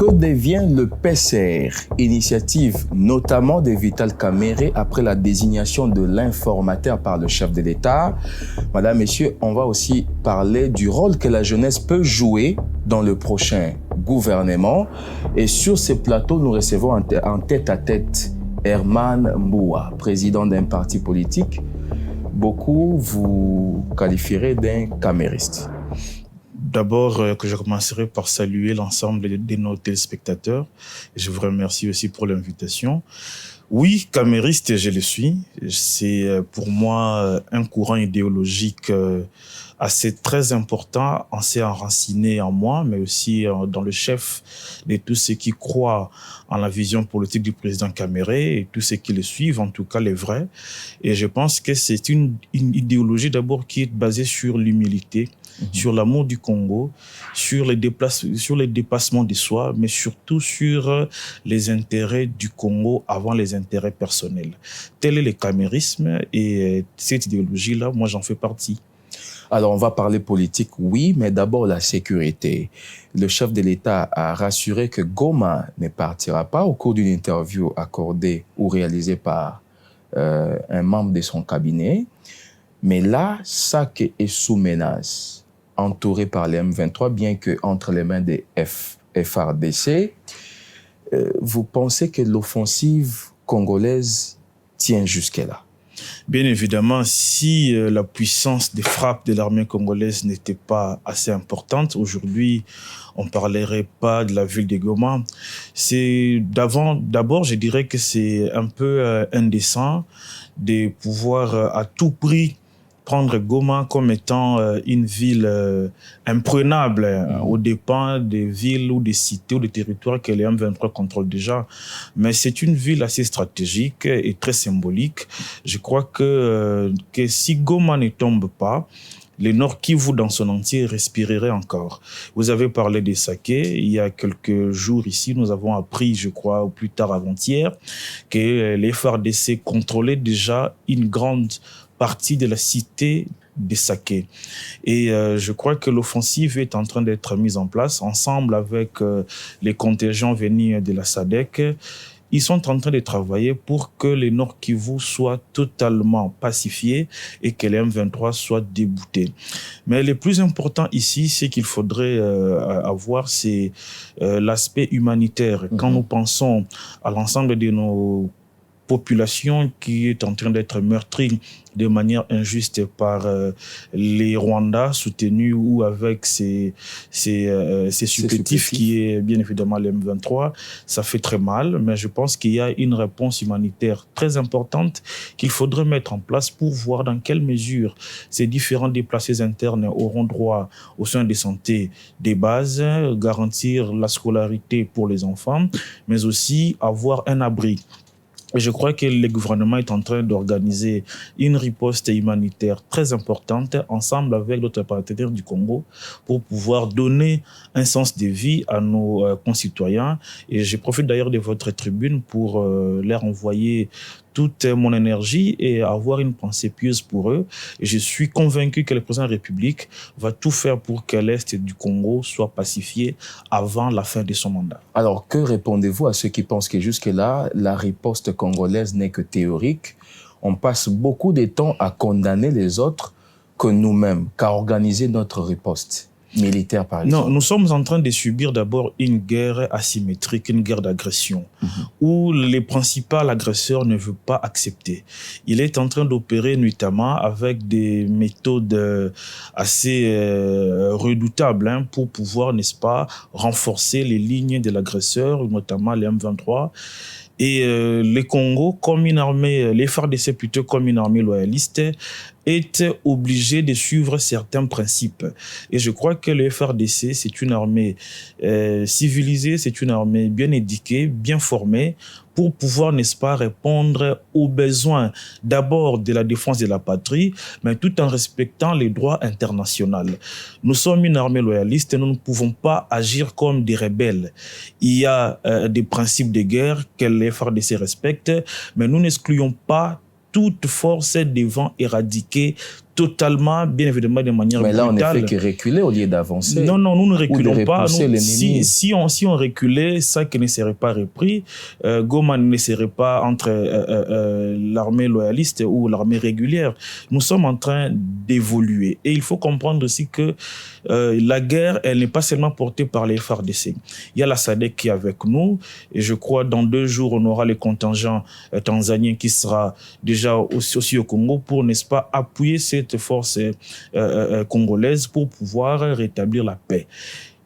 Que devient le PCR, initiative notamment de Vital Kamerhe après la désignation de l'informateur par le chef de l'État? Madame, Messieurs, on va aussi parler du rôle que la jeunesse peut jouer dans le prochain gouvernement. Et sur ce plateau, nous recevons en tête-à-tête Herman Mboua, président d'un parti politique. Beaucoup vous qualifierez d'un camériste. D'abord, que je commencerai par saluer l'ensemble de nos téléspectateurs. Je vous remercie aussi pour l'invitation. Oui, camériste, je le suis. C'est pour moi un courant idéologique assez très important, assez enraciné en moi, mais aussi dans le chef de tous ceux qui croient en la vision politique du président Kamerhe et tous ceux qui le suivent, en tout cas les vrais. Et je pense que c'est une idéologie d'abord qui est basée sur l'humilité, sur l'amour du Congo, sur les dépassements de soi, mais surtout sur les intérêts du Congo avant les intérêts personnels. Tel est le camérisme et cette idéologie-là, moi j'en fais partie. Alors, on va parler politique, oui, mais d'abord la sécurité. Le chef de l'État a rassuré que Goma ne partira pas au cours d'une interview accordée ou réalisée par un membre de son cabinet. Mais là, Sake est sous menace, entouré par les M23, bien que entre les mains des FARDC. Vous pensez que l'offensive congolaise tient jusque-là? Bien évidemment, si la puissance des frappes de l'armée congolaise n'était pas assez importante, aujourd'hui, on ne parlerait pas de la ville de Goma. D'abord, je dirais que c'est un peu indécent de pouvoir à tout prix prendre Goma comme étant une ville imprenable aux dépens des villes ou des cités ou des territoires que les M23 contrôlent déjà. Mais c'est une ville assez stratégique et très symbolique. Je crois que si Goma ne tombe pas, le Nord Kivu dans son entier respirerait encore. Vous avez parlé des Saké. Il y a quelques jours ici, nous avons appris, je crois, ou plus tard avant-hier, que les FARDC contrôlaient déjà une grande partie de la cité de Saké. Et je crois que l'offensive est en train d'être mise en place ensemble avec les contingents venus de la SADC. Ils sont en train de travailler pour que le Nord Kivu soit totalement pacifié et que les M23 soient déboutés. Mais le plus important ici, c'est qu'il faudrait avoir, c'est l'aspect humanitaire. Quand nous pensons à l'ensemble de nos population qui est en train d'être meurtrie de manière injuste par les Rwandais soutenus ou avec ces supplétifs qui est bien évidemment les M23, ça fait très mal, mais je pense qu'il y a une réponse humanitaire très importante qu'il faudrait mettre en place pour voir dans quelle mesure ces différents déplacés internes auront droit aux soins de santé des bases, garantir la scolarité pour les enfants, mais aussi avoir un abri. Et je crois que le gouvernement est en train d'organiser une riposte humanitaire très importante ensemble avec d'autres partenaires du Congo pour pouvoir donner un sens de vie à nos concitoyens. Et je profite d'ailleurs de votre tribune pour leur envoyer toute mon énergie et avoir une pensée pieuse pour eux. Et je suis convaincu que le président de la République va tout faire pour que l'Est du Congo soit pacifié avant la fin de son mandat. Alors, que répondez-vous à ceux qui pensent que jusque-là, la riposte congolaise n'est que théorique? On passe beaucoup de temps à condamner les autres que nous-mêmes, qu'à organiser notre riposte militaire, par exemple. Non, nous sommes en train de subir d'abord une guerre asymétrique, une guerre d'agression, où le principal agresseur ne veut pas accepter. Il est en train d'opérer nuitamment avec des méthodes assez redoutables pour pouvoir, n'est-ce pas, renforcer les lignes de l'agresseur, notamment les M23. Et le Congo, comme une armée, les FARDC plutôt comme une armée loyaliste, est obligé de suivre certains principes. Et je crois que le FARDC, c'est une armée civilisée, c'est une armée bien éduquée, bien formée, pour pouvoir, n'est-ce pas, répondre aux besoins d'abord de la défense de la patrie, mais tout en respectant les droits internationaux. Nous sommes une armée loyaliste et nous ne pouvons pas agir comme des rebelles. Il y a des principes de guerre que les FARDC respectent, mais nous n'excluons pas toute force devant éradiquer totalement, bien évidemment, de manière Mais là, brutale. on ne fait que reculer au lieu d'avancer. Non, nous ne reculons pas. Nous, si on reculait, ça ne serait pas repris. Goma ne serait pas entre l'armée loyaliste ou l'armée régulière. Nous sommes en train d'évoluer. Et il faut comprendre aussi que la guerre, elle n'est pas seulement portée par les FARDC. Il y a la SADC qui est avec nous. Et je crois dans 2 jours, on aura les contingents tanzaniens qui sera déjà aussi au Congo pour, n'est-ce pas, appuyer cette force congolaise pour pouvoir rétablir la paix.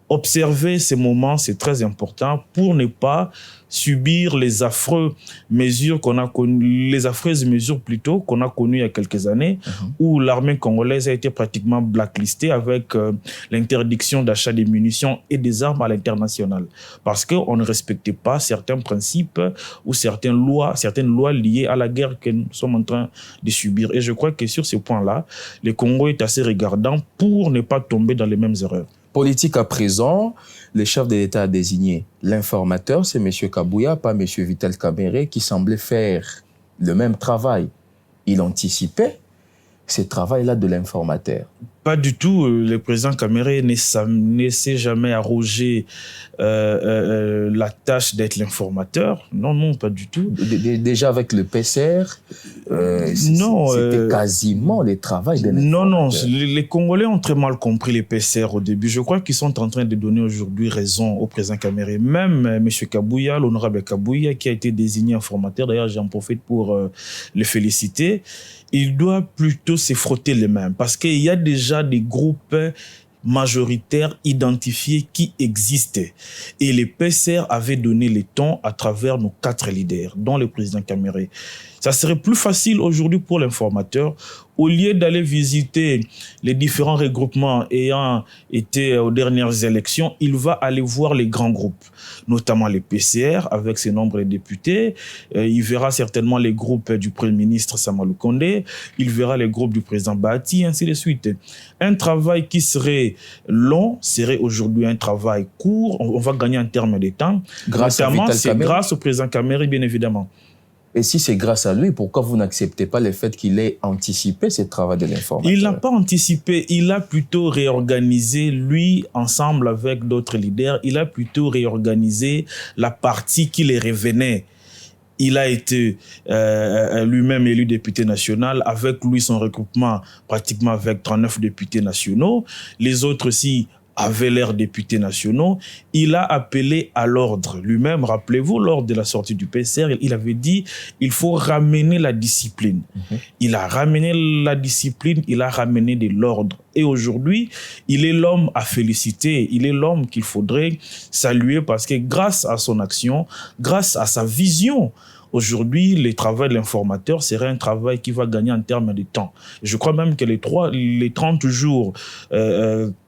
Observer ces moments, c'est très important pour ne pas subir les affreuses mesures qu'on a connues il y a quelques années, où l'armée congolaise a été pratiquement blacklistée avec l'interdiction d'achat des munitions et des armes à l'international, parce qu'on ne respectait pas certains principes ou certaines lois liées à la guerre que nous sommes en train de subir. Et je crois que sur ce point-là, le Congo est assez regardant pour ne pas tomber dans les mêmes erreurs. Politique à présent, le chef de l'État a désigné l'informateur, c'est M. Kabouya, pas M. Vital Kamerhe, qui semblait faire le même travail. Il anticipait ce travail-là de l'informateur. Pas du tout. Le président Kamerhe ne s'est jamais arrogé la tâche d'être l'informateur. Non, pas du tout. Déjà avec le PCR, c'était quasiment le travail de l'informateur. Non, les Congolais ont très mal compris les PCR au début. Je crois qu'ils sont en train de donner aujourd'hui raison au président Kamerhe. Même M. Kabouya, l'honorable Kabouya, qui a été désigné informateur, d'ailleurs j'en profite pour le féliciter, il doit plutôt se frotter les mains parce qu'il y a déjà des groupes majoritaires identifiés qui existaient. Et les PCR avaient donné les tons à travers nos 4 leaders, dont le président Kamerhe. Ça serait plus facile aujourd'hui pour l'informateur, au lieu d'aller visiter les différents regroupements ayant été aux dernières élections, il va aller voir les grands groupes, notamment les PCR avec ses nombreux députés. Il verra certainement les groupes du Premier ministre Sama Lukonde, il verra les groupes du président Bahati, ainsi de suite. Un travail qui serait long serait aujourd'hui un travail court. On va gagner en termes de temps. Notamment, c'est grâce au président Kamerhe, bien évidemment. Et si c'est grâce à lui, pourquoi vous n'acceptez pas le fait qu'il ait anticipé ce travail de l'informateur? Il n'a pas anticipé, il a plutôt réorganisé, lui, ensemble avec d'autres leaders, il a plutôt réorganisé la partie qui les revenait. Il a été lui-même élu député national, avec lui son regroupement pratiquement avec 39 députés nationaux. Les autres aussi avaient l'air députés nationaux. Il a appelé à l'ordre. Lui-même, rappelez-vous, lors de la sortie du PCR, il avait dit il faut ramener la discipline. Il a ramené la discipline, il a ramené de l'ordre. Et aujourd'hui, il est l'homme à féliciter, il est l'homme qu'il faudrait saluer parce que grâce à son action, grâce à sa vision, aujourd'hui, le travail de l'informateur serait un travail qui va gagner en termes de temps. Je crois même que les 30 jours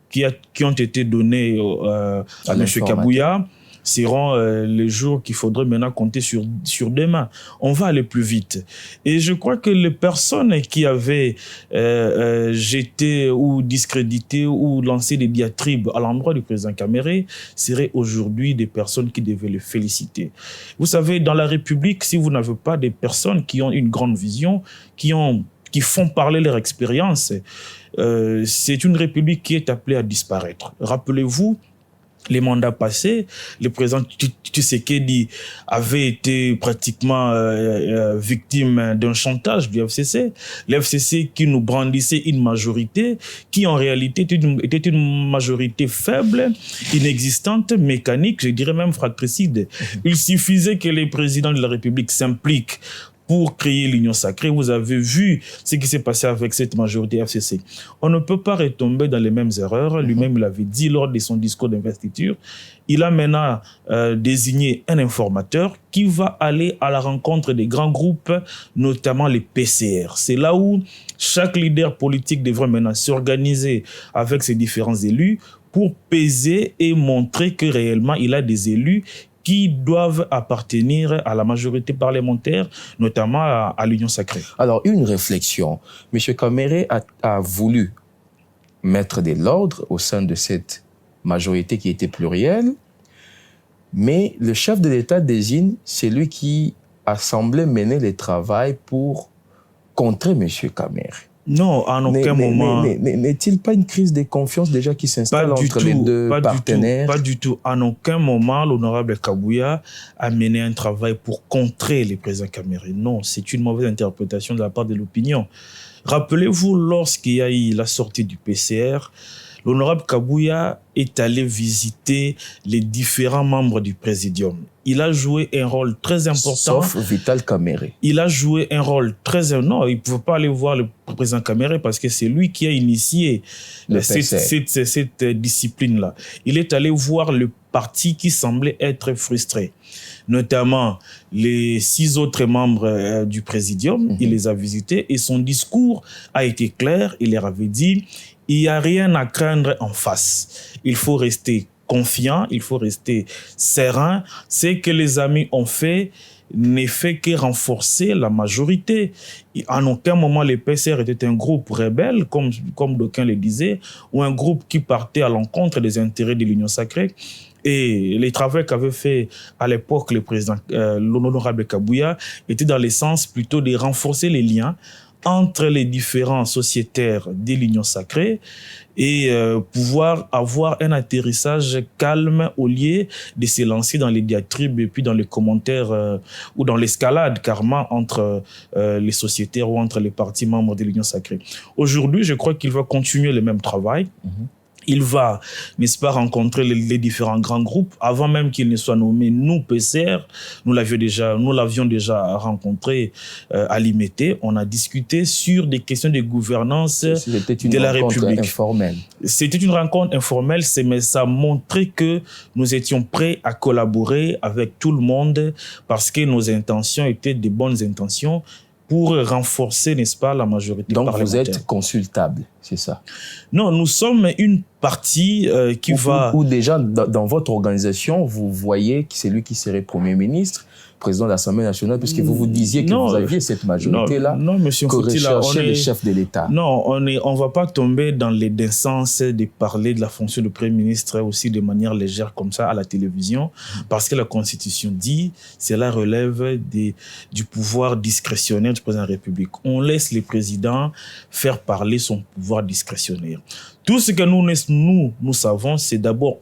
qui ont été donnés à M. Kabouya seront les jours qu'il faudrait maintenant compter sur demain. On va aller plus vite. Et je crois que les personnes qui avaient jeté ou discrédité ou lancé des diatribes à l'endroit du président Kamerhe seraient aujourd'hui des personnes qui devaient le féliciter. Vous savez, dans la République, si vous n'avez pas des personnes qui ont une grande vision, qui font parler leur expérience, c'est une République qui est appelée à disparaître. Rappelez-vous, les mandats passés, le président Tshisekedi avait été pratiquement victime d'un chantage du FCC. Le FCC qui nous brandissait une majorité qui en réalité était une majorité faible, inexistante, mécanique, je dirais même fratricide. Il suffisait que les présidents de la République s'impliquent pour créer l'union sacrée. Vous avez vu ce qui s'est passé avec cette majorité FCC. On ne peut pas retomber dans les mêmes erreurs. Lui-même l'avait dit lors de son discours d'investiture. Il a maintenant désigné un informateur qui va aller à la rencontre des grands groupes, notamment les PCR. C'est là où chaque leader politique devrait maintenant s'organiser avec ses différents élus pour peser et montrer que réellement il a des élus qui doivent appartenir à la majorité parlementaire, notamment à l'Union sacrée. Alors, une réflexion. M. Kamerhe a voulu mettre de l'ordre au sein de cette majorité qui était plurielle, mais le chef de l'État désigne celui qui a semblé mener le travail pour contrer M. Kamerhe. Non, à aucun moment. Mais n'est-il pas une crise de confiance déjà qui s'installe entre les deux partenaires? Pas du tout. À aucun moment, l'honorable Kabouya a mené un travail pour contrer le président Kamere. Non, c'est une mauvaise interprétation de la part de l'opinion. Rappelez-vous, lorsqu'il y a eu la sortie du PCR, l'honorable Kabouya est allé visiter les différents membres du présidium. Il a joué un rôle très important. Sauf Vital Kamere. Il a joué un rôle très... Non, il ne pouvait pas aller voir le président Kamere parce que c'est lui qui a initié cette discipline-là. Il est allé voir le parti qui semblait être frustré, notamment les 6 autres membres du présidium. Il les a visités et son discours a été clair. Il leur avait dit: il n'y a rien à craindre en face. Il faut rester confiant, il faut rester serein. Ce que les amis ont fait n'est fait que renforcer la majorité. En aucun moment, les PCR étaient un groupe rebelle, comme d'aucuns le disaient, ou un groupe qui partait à l'encontre des intérêts de l'Union sacrée. Et les travaux qu'avait fait à l'époque le président, l'honorable Kabouya, étaient dans le sens plutôt de renforcer les liens entre les différents sociétaires de l'Union sacrée et pouvoir avoir un atterrissage calme au lieu de se lancer dans les diatribes et puis dans les commentaires ou dans l'escalade carrément entre les sociétaires ou entre les partis membres de l'Union sacrée. Aujourd'hui, je crois qu'il va continuer le même travail. Il va, n'est-ce pas, rencontrer les différents grands groupes. Avant même qu'il ne soit nommé, nous, PCR, nous l'avions déjà rencontré à Limété. On a discuté sur des questions de gouvernance de la République. Informelle. C'était une rencontre informelle, mais ça montrait que nous étions prêts à collaborer avec tout le monde parce que nos intentions étaient de bonnes intentions pour renforcer, n'est-ce pas, la majorité parlementaire. Donc vous êtes consultable, c'est ça? Non, nous sommes une partie qui va... Ou déjà, dans votre organisation, vous voyez que c'est lui qui serait Premier ministre, président de l'Assemblée nationale, puisque vous vous disiez que vous aviez cette majorité-là, que recherchait le chef de l'État. Non, on ne va pas tomber dans les décences de parler de la fonction de Premier ministre aussi de manière légère comme ça à la télévision, parce que la Constitution dit cela relève du pouvoir discrétionnaire du président de la République. On laisse le président faire parler son pouvoir discrétionnaire. Tout ce que nous savons, c'est d'abord,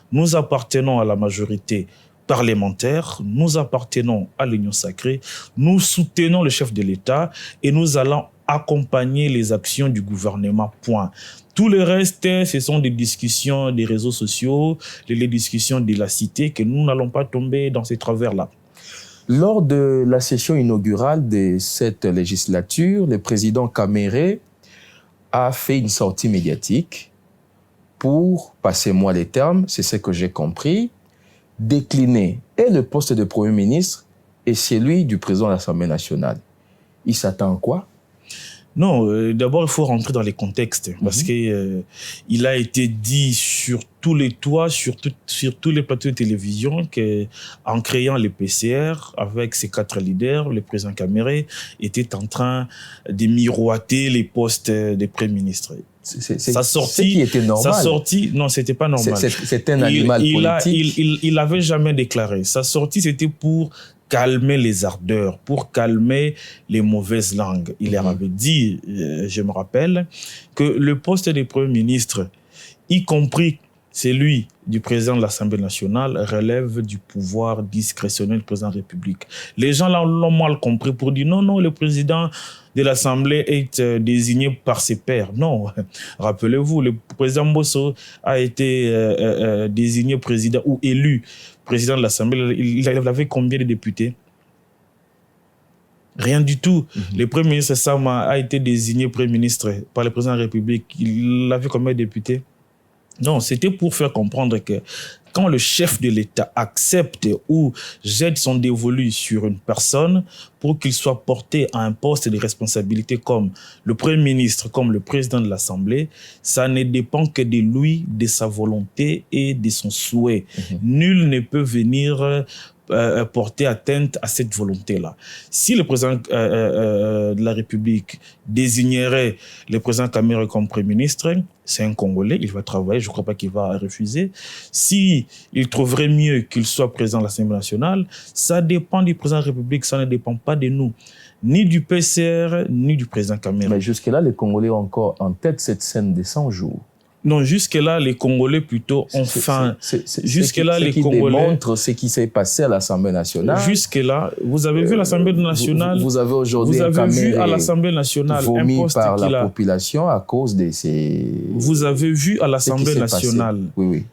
nous appartenons à la majorité parlementaire, nous appartenons à l'Union sacrée, nous soutenons le chef de l'État et nous allons accompagner les actions du gouvernement, point. Tout le reste, ce sont des discussions des réseaux sociaux, les discussions de la cité, que nous n'allons pas tomber dans ces travers-là. Lors de la session inaugurale de cette législature, le président Kamere a fait une sortie médiatique pour, passez-moi les termes, c'est ce que j'ai compris, décliner et le poste de Premier ministre et celui du président de l'Assemblée nationale. Il s'attend à quoi? Non, d'abord, il faut rentrer dans les contextes parce que il a été dit sur tous les toits, sur tous les plateaux de télévision qu'en créant les PCR avec ses 4 leaders, le président Kamere était en train de miroiter les postes des premiers ministres. Sa sortie, qui était normal. Sa sortie, non, c'était pas normal. C'est un animal politique. Il l'avait jamais déclaré. Sa sortie, c'était pour calmer les ardeurs, pour calmer les mauvaises langues. Il leur avait dit, je me rappelle, que le poste de Premier ministre, y compris celui du président de l'Assemblée nationale, relève du pouvoir discrétionnel du président de la République. Les gens l'ont mal compris pour dire non, le président de l'Assemblée est désigné par ses pairs. Non, rappelez-vous, le président Bosso a été désigné président ou élu président de l'Assemblée. Il avait combien de députés? Rien du tout. Le Premier ministre Sama a été désigné Premier ministre par le président de la République. Il avait combien de députés? Non, c'était pour faire comprendre que quand le chef de l'État accepte ou jette son dévolu sur une personne pour qu'il soit porté à un poste de responsabilité comme le Premier ministre, comme le président de l'Assemblée, ça ne dépend que de lui, de sa volonté et de son souhait. Nul ne peut venir porter atteinte à cette volonté-là. Si le président de la République désignerait le président Kamere comme Premier ministre, c'est un Congolais, il va travailler, je ne crois pas qu'il va refuser. Si il trouverait mieux qu'il soit président de l'Assemblée nationale, ça dépend du président de la République, ça ne dépend pas de nous. ni du PCR, ni du président Kamere. Mais jusque-là, les Congolais ont encore en tête cette scène des 100 jours. Non, jusque-là, les Congolais plutôt ont faim. Jusque-là, les Congolais... démontre ce qui s'est passé à l'Assemblée nationale. Jusque-là, vous avez vu l'Assemblée nationale. Vous avez aujourd'hui vu à l'Assemblée nationale vomi par la population à cause de ces... Vous avez vu à l'Assemblée nationale, oui.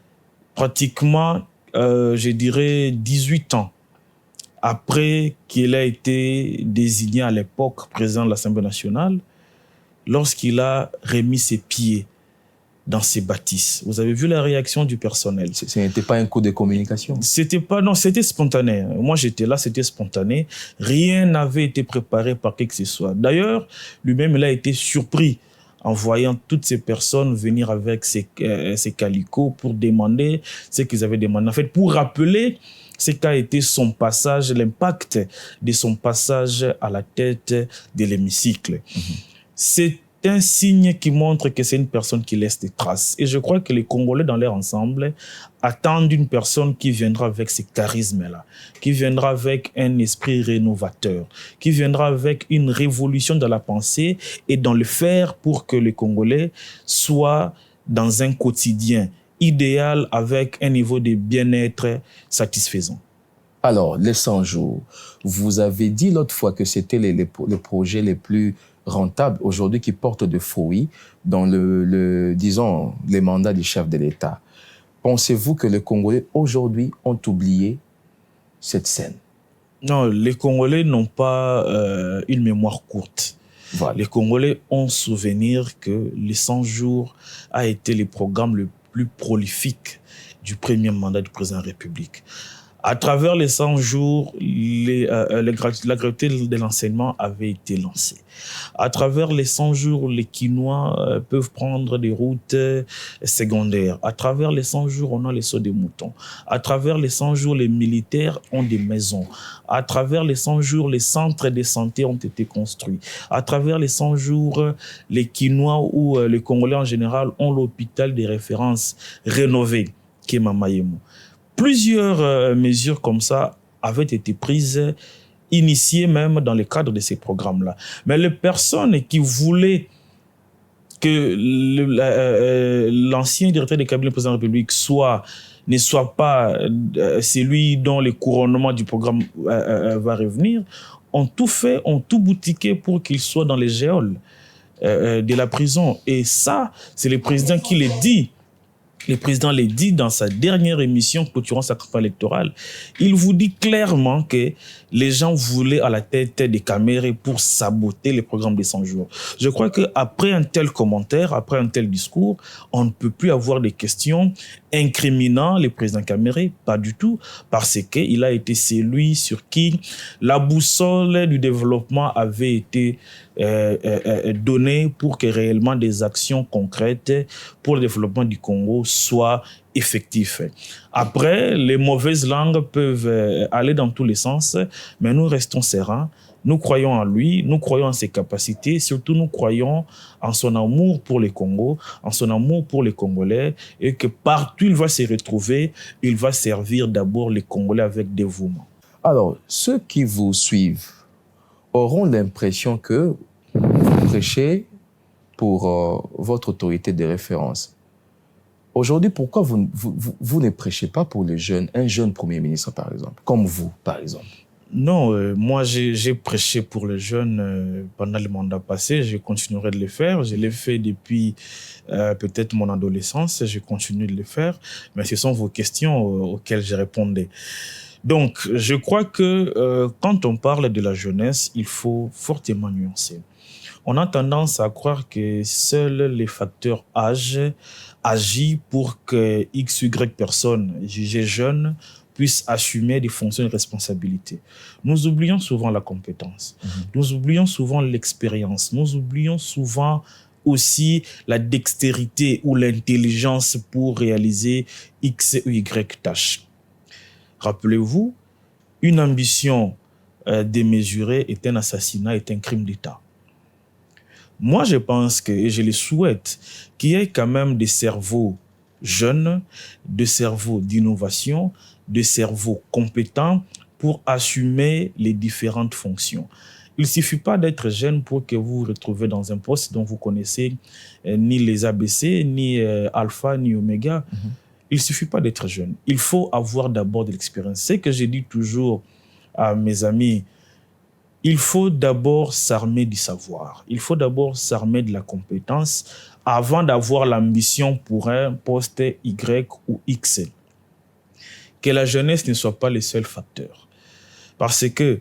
Pratiquement, je dirais, 18 ans après qu'il a été désigné à l'époque président de l'Assemblée nationale, lorsqu'il a remis ses pieds dans ces bâtisses. Vous avez vu la réaction du personnel. Ce n'était pas un coup de communication. Non, c'était spontané. Moi, j'étais là, c'était spontané. Rien n'avait été préparé par qui que ce soit. D'ailleurs, lui-même, il a été surpris en voyant toutes ces personnes venir avec ces calicots pour demander ce qu'ils avaient demandé. En fait, pour rappeler ce qu'a été son passage, l'impact de son passage à la tête de l'hémicycle. C'est un signe qui montre que c'est une personne qui laisse des traces. Et je crois que les Congolais, dans leur ensemble, attendent une personne qui viendra avec ce charisme-là, qui viendra avec un esprit rénovateur, qui viendra avec une révolution dans la pensée et dans le faire pour que les Congolais soient dans un quotidien idéal avec un niveau de bien-être satisfaisant. Alors, les 100 jours, vous avez dit l'autre fois que c'était les projets les plus rentables aujourd'hui qui portent de fruits dans disons, les mandats du chef de l'État. Pensez-vous que les Congolais aujourd'hui ont oublié cette scène? Non, les Congolais n'ont pas une mémoire courte. Voilà. Les Congolais ont souvenir que les 100 jours a été le programme le plus prolifique du premier mandat du président de la République. À travers les 100 jours, la gratuité de l'enseignement avait été lancée. À travers les 100 jours, les Quinois peuvent prendre des routes secondaires. À travers les 100 jours, on a les sauts des moutons. À travers les 100 jours, les militaires ont des maisons. À travers les 100 jours, les centres de santé ont été construits. À travers les 100 jours, les Quinois ou les Congolais en général ont l'hôpital de référence rénové, qui est Mamayemo. Plusieurs mesures comme ça avaient été prises, initiées même dans le cadre de ces programmes-là. Mais les personnes qui voulaient que l'ancien directeur du cabinet du président de la République ne soit pas celui dont le couronnement du programme va revenir, ont tout fait, ont tout boutiqué pour qu'il soit dans les geôles de la prison. Et ça, c'est le président qui le dit. Le président l'a dit dans sa dernière émission clôturant sa campagne électorale. Il vous dit clairement que les gens voulaient à la tête des caméras pour saboter les programmes des 100 jours. Je crois qu'après un tel commentaire, après un tel discours, on ne peut plus avoir des questions incriminant le président Kamere, pas du tout, parce qu'il a été celui sur qui la boussole du développement avait été donnée pour que réellement des actions concrètes pour le développement du Congo soient effectifs. Après, les mauvaises langues peuvent aller dans tous les sens, mais nous restons sereins. Nous croyons en lui, nous croyons en ses capacités, surtout nous croyons en son amour pour le Congo, en son amour pour les Congolais, et que partout il va se retrouver, il va servir d'abord les Congolais avec dévouement. Alors, ceux qui vous suivent auront l'impression que vous prêchez pour votre autorité de référence. Aujourd'hui, pourquoi vous ne prêchez pas pour les jeunes, un jeune Premier ministre, par exemple, comme vous, par exemple? Non, moi j'ai prêché pour les jeunes pendant le mandat passé, je continuerai de le faire, je l'ai fait depuis peut-être mon adolescence, je continue de le faire, mais ce sont vos questions auxquelles je répondais. Donc, je crois que quand on parle de la jeunesse, il faut fortement nuancer. On a tendance à croire que seuls les facteurs âge agissent pour que X, Y personnes jugées jeunes puissent assumer des fonctions de responsabilité. Nous oublions souvent la compétence. Nous oublions souvent l'expérience. Nous oublions souvent aussi la dextérité ou l'intelligence pour réaliser X ou Y tâches. Rappelez-vous, une ambition démesurée est un assassinat, est un crime d'État. Moi, je pense que, et je le souhaite, qu'il y ait quand même des cerveaux jeunes, des cerveaux d'innovation, des cerveaux compétents pour assumer les différentes fonctions. Il ne suffit pas d'être jeune pour que vous vous retrouviez dans un poste dont vous connaissez ni les ABC, ni alpha, ni oméga. Il ne suffit pas d'être jeune. Il faut avoir d'abord de l'expérience. C'est ce que je dis toujours à mes amis. Il faut d'abord s'armer du savoir. Il faut d'abord s'armer de la compétence avant d'avoir l'ambition pour un poste Y ou X. Que la jeunesse ne soit pas le seul facteur. Parce que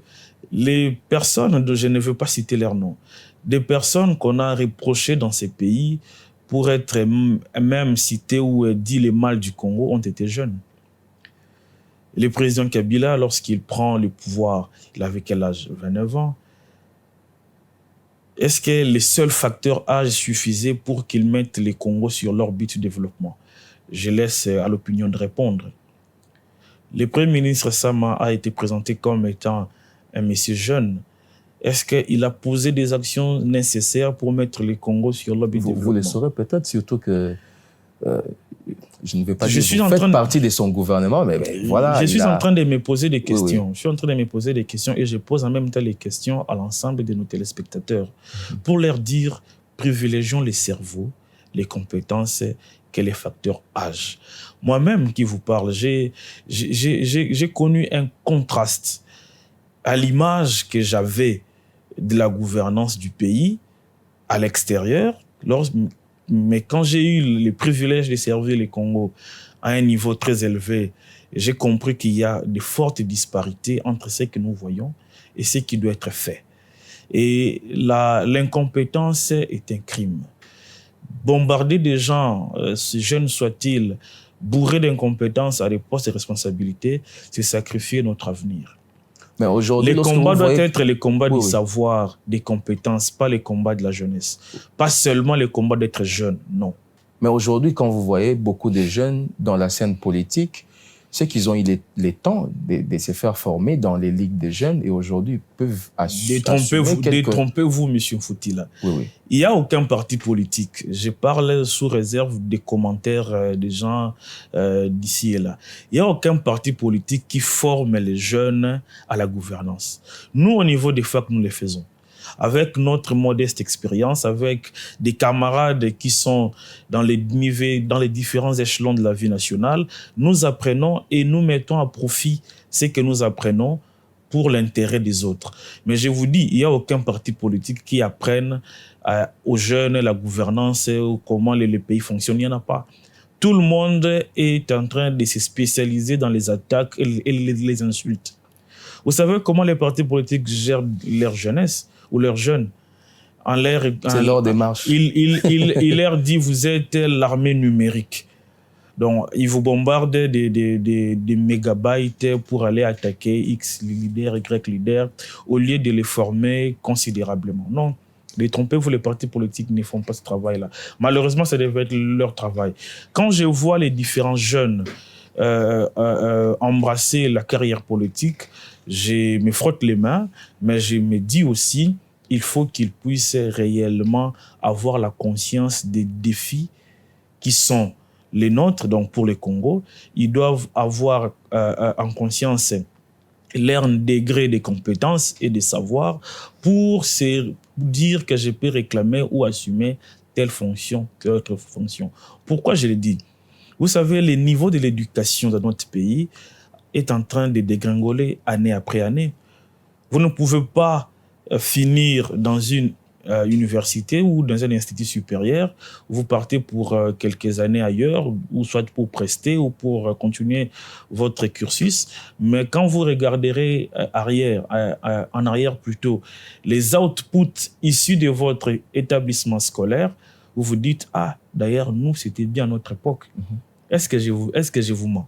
les personnes, je ne veux pas citer leur nom, des personnes qu'on a reprochées dans ces pays pour être même citées ou dit le mal du Congo ont été jeunes. Le président Kabila, lorsqu'il prend le pouvoir, il avait quel âge? 29 ans. Est-ce que les seuls facteurs âge suffisaient pour qu'ils mettent les Congos sur l'orbite du développement? Je laisse à l'opinion de répondre. Le Premier ministre Sama a été présenté comme étant un monsieur jeune. Est-ce qu'il a posé des actions nécessaires pour mettre les Congos sur l'orbite du développement? Vous le saurez peut-être, surtout que je ne vais pas dire que vous faites partie de son gouvernement, mais voilà. Je suis en train de me poser des questions. Oui, oui. Je suis en train de me poser des questions et je pose en même temps les questions à l'ensemble de nos téléspectateurs pour leur dire, privilégions les cerveaux, les compétences que les facteurs âge. Moi-même qui vous parle, j'ai connu un contraste à l'image que j'avais de la gouvernance du pays à l'extérieur, mais quand j'ai eu le privilège de servir le Congo à un niveau très élevé, j'ai compris qu'il y a de fortes disparités entre ce que nous voyons et ce qui doit être fait. Et l'incompétence est un crime. Bombarder des gens, si jeunes soient-ils, bourrés d'incompétence à des postes de responsabilité, c'est sacrifier notre avenir. Mais aujourd'hui, les combats doivent être les combats oui, du savoir, des compétences, pas les combats de la jeunesse. Pas seulement les combats d'être jeune, non. Mais aujourd'hui, quand vous voyez beaucoup de jeunes dans la scène politique, c'est qu'ils ont eu les temps de se faire former dans les ligues des jeunes et aujourd'hui peuvent assumer Détrompez-vous, M. Foutila. Oui, oui. Il n'y a aucun parti politique. Je parle sous réserve des commentaires des gens d'ici et là. Il n'y a aucun parti politique qui forme les jeunes à la gouvernance. Nous, au niveau des facs, nous les faisons. Avec notre modeste expérience, avec des camarades qui sont dans les différents échelons de la vie nationale, nous apprenons et nous mettons à profit ce que nous apprenons pour l'intérêt des autres. Mais je vous dis, il n'y a aucun parti politique qui apprenne aux jeunes la gouvernance, comment les pays fonctionnent. Il n'y en a pas. Tout le monde est en train de se spécialiser dans les attaques et les insultes. Vous savez comment les partis politiques gèrent leur jeunesse ou leurs jeunes? C'est leur démarche. Il leur dit, vous êtes l'armée numérique. Donc, ils vous bombardent des mégabytes pour aller attaquer X leader, Y leader, au lieu de les former considérablement. Non, détrompez-vous, les partis politiques ne font pas ce travail-là. Malheureusement, ça devait être leur travail. Quand je vois les différents jeunes embrasser la carrière politique, je me frotte les mains, mais je me dis aussi, il faut qu'ils puissent réellement avoir la conscience des défis qui sont les nôtres, donc pour le Congo. Ils doivent avoir en conscience leur degré de compétences et de savoir pour se dire que je peux réclamer ou assumer telle fonction que autre fonction. Pourquoi je le dis? Vous savez, le niveau de l'éducation dans notre pays est en train de dégringoler année après année. Vous ne pouvez pas finir dans une université ou dans un institut supérieur, vous partez pour quelques années ailleurs, ou soit pour prester ou pour continuer votre cursus. Mais quand vous regarderez en arrière plutôt, les outputs issus de votre établissement scolaire, vous vous dites, ah, d'ailleurs, nous, c'était bien à notre époque. Est-ce que je vous mens?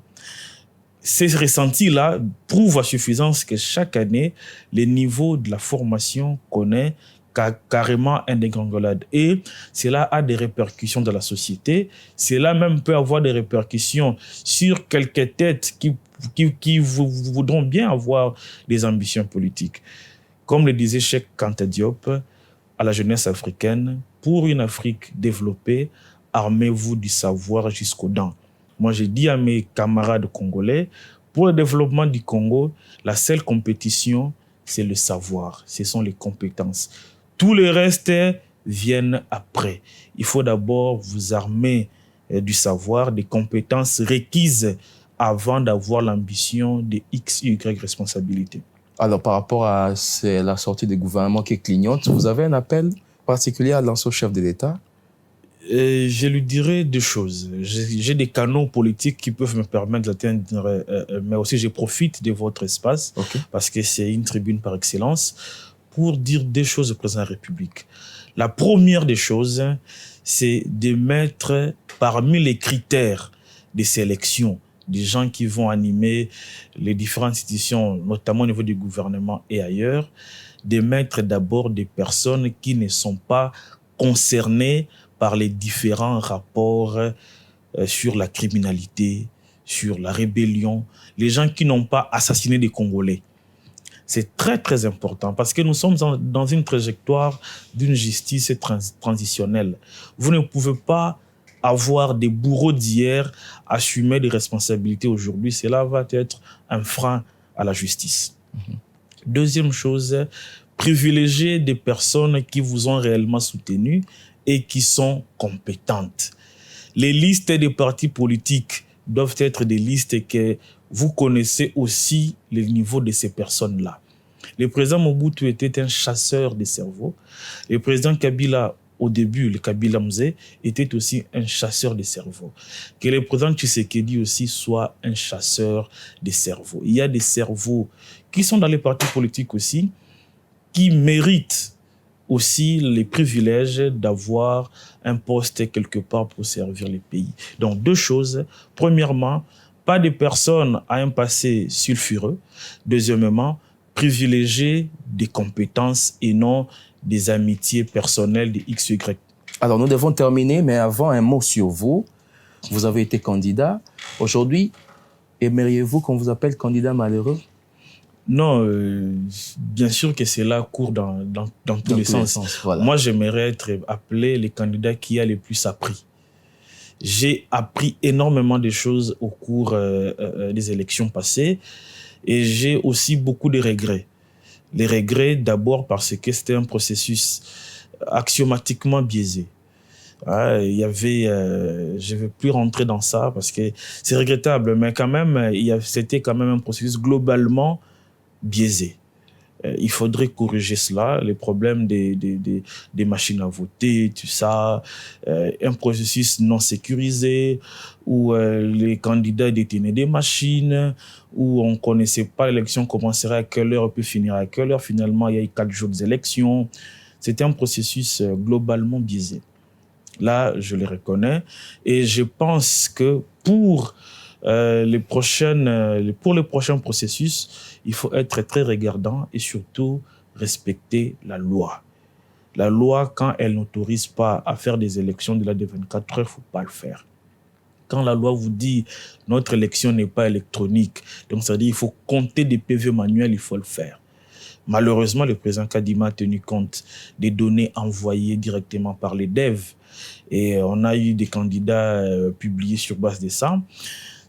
Ces ressentis-là prouvent à suffisance que chaque année, le niveau de la formation connaît carrément un dégringolade. Et cela a des répercussions dans la société. Cela même peut avoir des répercussions sur quelques têtes qui voudront bien avoir des ambitions politiques. Comme le disait Cheikh Anta Diop à la jeunesse africaine, pour une Afrique développée, armez-vous du savoir jusqu'aux dents. Moi, j'ai dit à mes camarades congolais, pour le développement du Congo, la seule compétition, c'est le savoir, ce sont les compétences. Tout le reste viennent après. Il faut d'abord vous armer du savoir, des compétences requises avant d'avoir l'ambition de X, Y responsabilités. Alors, par rapport à la sortie des gouvernements qui clignotent, vous avez un appel particulier à lancer au chef de l'État? Je lui dirais deux choses. J'ai des canaux politiques qui peuvent me permettre d'atteindre, mais aussi je profite de votre espace, parce que c'est une tribune par excellence, pour dire deux choses au président de la République. La première des choses, c'est de mettre parmi les critères de sélection des gens qui vont animer les différentes institutions, notamment au niveau du gouvernement et ailleurs, de mettre d'abord des personnes qui ne sont pas concernées par les différents rapports sur la criminalité, sur la rébellion, les gens qui n'ont pas assassiné des Congolais. C'est très, très important parce que nous sommes dans une trajectoire d'une justice transitionnelle. Vous ne pouvez pas avoir des bourreaux d'hier assumer des responsabilités aujourd'hui. Cela va être un frein à la justice. Deuxième chose, privilégier des personnes qui vous ont réellement soutenu et qui sont compétentes. Les listes des partis politiques doivent être des listes que vous connaissez aussi le niveau de ces personnes-là. Le président Mobutu était un chasseur de cerveaux. Le président Kabila, au début, le Kabila Mzee, était aussi un chasseur de cerveaux. Que le président Tshisekedi aussi soit un chasseur de cerveaux. Il y a des cerveaux qui sont dans les partis politiques aussi, qui méritent aussi les privilèges d'avoir un poste quelque part pour servir le pays. Donc, deux choses. Premièrement, pas de personnes à un passé sulfureux. Deuxièmement, privilégier des compétences et non des amitiés personnelles de XY. Alors, nous devons terminer, mais avant, un mot sur vous. Vous avez été candidat. Aujourd'hui, aimeriez-vous qu'on vous appelle candidat malheureux? Non, bien sûr que cela court dans tous les sens. Voilà. Moi, j'aimerais être appelé le candidat qui a le plus appris. J'ai appris énormément de choses au cours des élections passées et j'ai aussi beaucoup de regrets. Les regrets d'abord parce que c'était un processus axiomatiquement biaisé. Il y avait, je ne vais plus rentrer dans ça parce que c'est regrettable, mais quand même, c'était quand même un processus globalement biaisé. Il faudrait corriger cela, les problèmes des machines à voter, tout ça, un processus non sécurisé, où les candidats détenaient des machines, où on ne connaissait pas l'élection commencerait à quelle heure et puis finirait à quelle heure. Finalement, il y a eu 4 jours d'élection. C'était un processus globalement biaisé. Là, je le reconnais. Et je pense que pour les prochains processus, il faut être très regardant et surtout respecter la loi. La loi, quand elle n'autorise pas à faire des élections de 24 heures, il ne faut pas le faire. Quand la loi vous dit notre élection n'est pas électronique, donc ça veut dire qu'il faut compter des PV manuels, il faut le faire. Malheureusement, le président Kadima a tenu compte des données envoyées directement par les devs et on a eu des candidats publiés sur base de ça.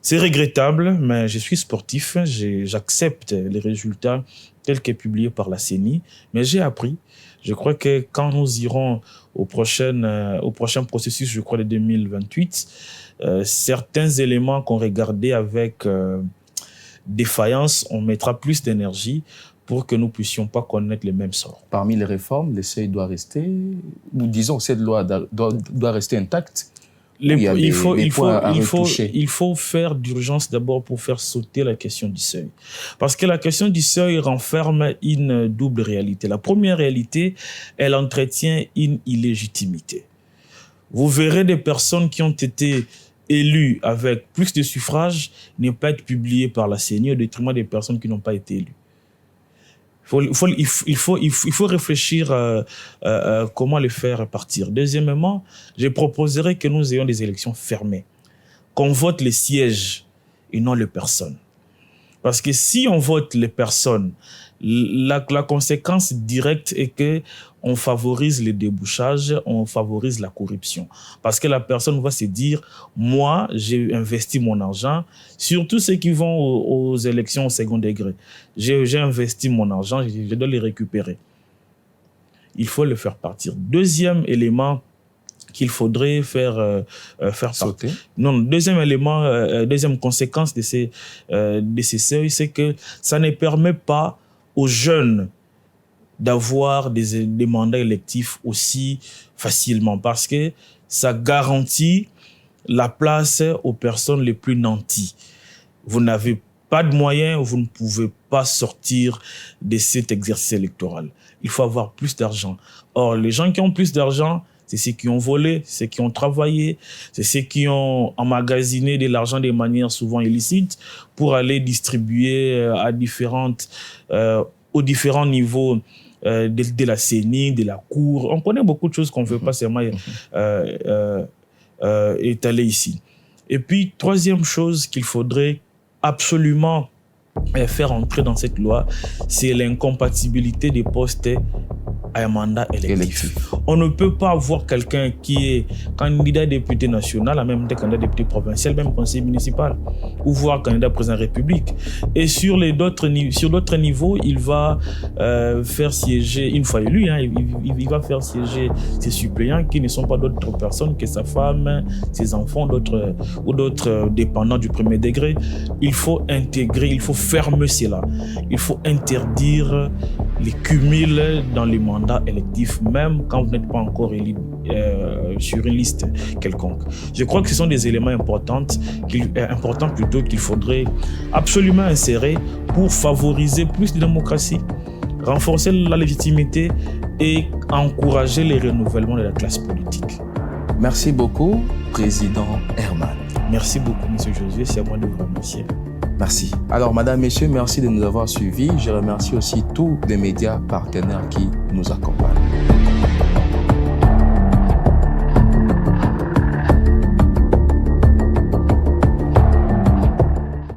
C'est regrettable, mais je suis sportif, j'accepte les résultats tels que publiés par la CENI, mais j'ai appris. Je crois que quand nous irons au prochain processus, je crois de 2028, certains éléments qu'on regardait avec défaillance, on mettra plus d'énergie pour que nous ne puissions pas connaître les mêmes sorts. Parmi les réformes, le seuil doit rester, ou disons que cette loi doit rester intacte. Il faut faire d'urgence d'abord pour faire sauter la question du seuil. Parce que la question du seuil renferme une double réalité. La première réalité, elle entretient une illégitimité. Vous verrez des personnes qui ont été élues avec plus de suffrages ne pas être publiées par la CENI au détriment des personnes qui n'ont pas été élues. Il faut réfléchir comment les faire partir. Deuxièmement, je proposerais que nous ayons des élections fermées, qu'on vote les sièges et non les personnes. Parce que si on vote les personnes, la conséquence directe est que on favorise les débouchages, on favorise la corruption. Parce que la personne va se dire, moi, j'ai investi mon argent, surtout ceux qui vont aux élections au second degré. J'ai investi mon argent, je dois les récupérer. Il faut le faire partir. Deuxième élément qu'il faudrait faire sauter. Non, deuxième élément, deuxième conséquence de ces seuils, c'est que ça ne permet pas aux jeunes d'avoir des mandats électifs aussi facilement, parce que ça garantit la place aux personnes les plus nanties. Vous n'avez pas de moyens, vous ne pouvez pas sortir de cet exercice électoral. Il faut avoir plus d'argent. Or, les gens qui ont plus d'argent, c'est ceux qui ont volé, c'est ceux qui ont travaillé, c'est ceux qui ont emmagasiné de l'argent de manière souvent illicite pour aller distribuer aux différents niveaux de la CENI, de la Cour. On connaît beaucoup de choses qu'on ne veut pas seulement étaler ici. Et puis, troisième chose qu'il faudrait absolument faire entrer dans cette loi, c'est l'incompatibilité des postes à un mandat électif. On ne peut pas avoir quelqu'un qui est candidat député national, même candidat député provincial, même conseiller municipal, ou voire candidat président de la République. Et sur d'autres niveaux, il va faire siéger, une fois élu, il va faire siéger ses suppléants qui ne sont pas d'autres personnes que sa femme, ses enfants, ou d'autres dépendants du premier degré. Il faut intégrer, il faut fermer cela. Il faut interdire les cumuls dans les mandats électifs, même quand vous n'êtes pas encore élu sur une liste quelconque. Je crois que ce sont des éléments importants qu'il faudrait absolument insérer pour favoriser plus de démocratie, renforcer la légitimité et encourager les renouvellements de la classe politique. Merci beaucoup, Président Herman. Merci beaucoup, M. Josué. C'est à moi de vous remercier. Merci. Alors, Madame, Messieurs, merci de nous avoir suivis. Je remercie aussi tous les médias partenaires qui nous accompagnent.